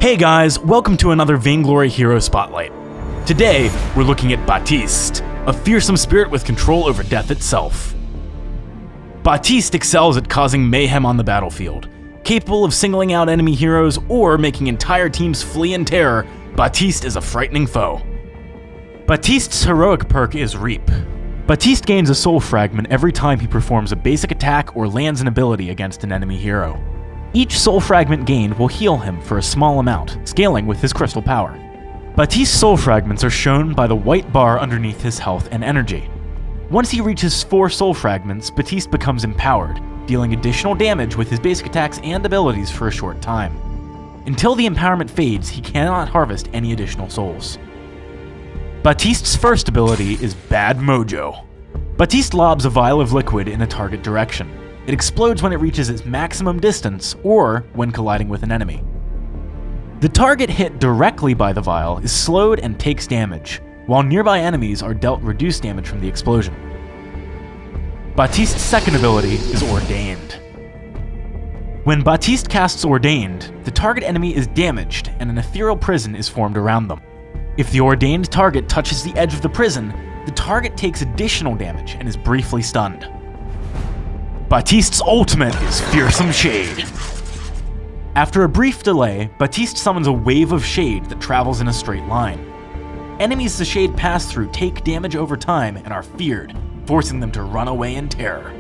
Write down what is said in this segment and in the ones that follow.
Hey guys, welcome to another Vainglory Hero Spotlight. Today, we're looking at Baptiste, a fearsome spirit with control over death itself. Baptiste excels at causing mayhem on the battlefield. Capable of singling out enemy heroes or making entire teams flee in terror, Baptiste is a frightening foe. Baptiste's heroic perk is Reap. Baptiste gains a soul fragment every time he performs a basic attack or lands an ability against an enemy hero. Each soul fragment gained will heal him for a small amount, scaling with his crystal power. Baptiste's soul fragments are shown by the white bar underneath his health and energy. Once he reaches 4 soul fragments, Baptiste becomes empowered, dealing additional damage with his basic attacks and abilities for a short time. Until the empowerment fades, he cannot harvest any additional souls. Baptiste's first ability is Bad Mojo. Baptiste lobs a vial of liquid in a target direction. It explodes when it reaches its maximum distance or when colliding with an enemy. The target hit directly by the vial is slowed and takes damage, while nearby enemies are dealt reduced damage from the explosion. Baptiste's second ability is Ordained. When Baptiste casts Ordained, the target enemy is damaged and an ethereal prison is formed around them. If the ordained target touches the edge of the prison, the target takes additional damage and is briefly stunned. Baptiste's ultimate is Fearsome Shade. After a brief delay, Baptiste summons a wave of shade that travels in a straight line. Enemies the shade pass through take damage over time and are feared, forcing them to run away in terror.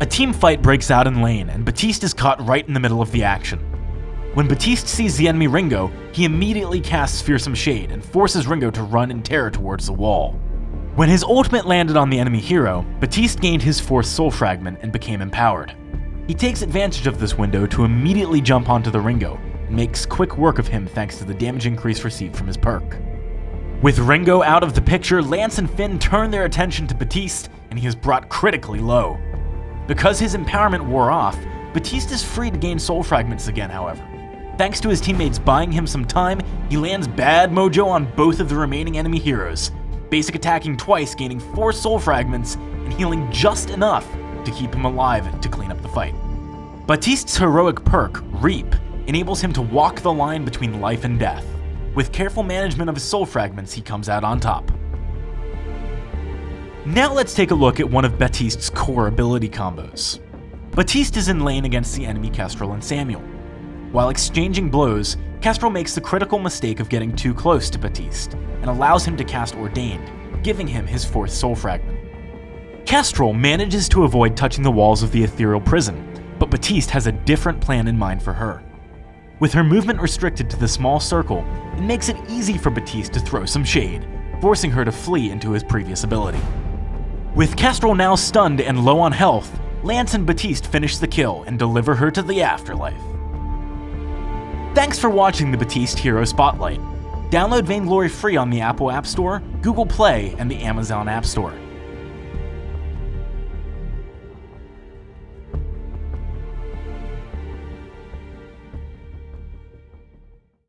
A team fight breaks out in lane and Baptiste is caught right in the middle of the action. When Baptiste sees the enemy Ringo, he immediately casts Fearsome Shade and forces Ringo to run in terror towards the wall. When his ultimate landed on the enemy hero, Baptiste gained his 4th soul fragment and became empowered. He takes advantage of this window to immediately jump onto the Ringo, and makes quick work of him thanks to the damage increase received from his perk. With Ringo out of the picture, Lance and Finn turn their attention to Baptiste, and he is brought critically low. Because his empowerment wore off, Baptiste is free to gain soul fragments again, however. Thanks to his teammates buying him some time, he lands Bad Mojo on both of the remaining enemy heroes, basic attacking twice, gaining 4 soul fragments, and healing just enough to keep him alive to clean up the fight. Baptiste's heroic perk, Reap, enables him to walk the line between life and death. With careful management of his soul fragments, he comes out on top. Now let's take a look at one of Baptiste's core ability combos. Baptiste is in lane against the enemy Kestrel and Samuel. While exchanging blows, Kestrel makes the critical mistake of getting too close to Baptiste, and allows him to cast Ordained, giving him his 4th soul fragment. Kestrel manages to avoid touching the walls of the ethereal prison, but Baptiste has a different plan in mind for her. With her movement restricted to the small circle, it makes it easy for Baptiste to throw some shade, forcing her to flee into his previous ability. With Kestrel now stunned and low on health, Lance and Baptiste finish the kill and deliver her to the afterlife. Thanks for watching the Baptiste Hero Spotlight. Download Vainglory free on the Apple App Store, Google Play, and the Amazon App Store.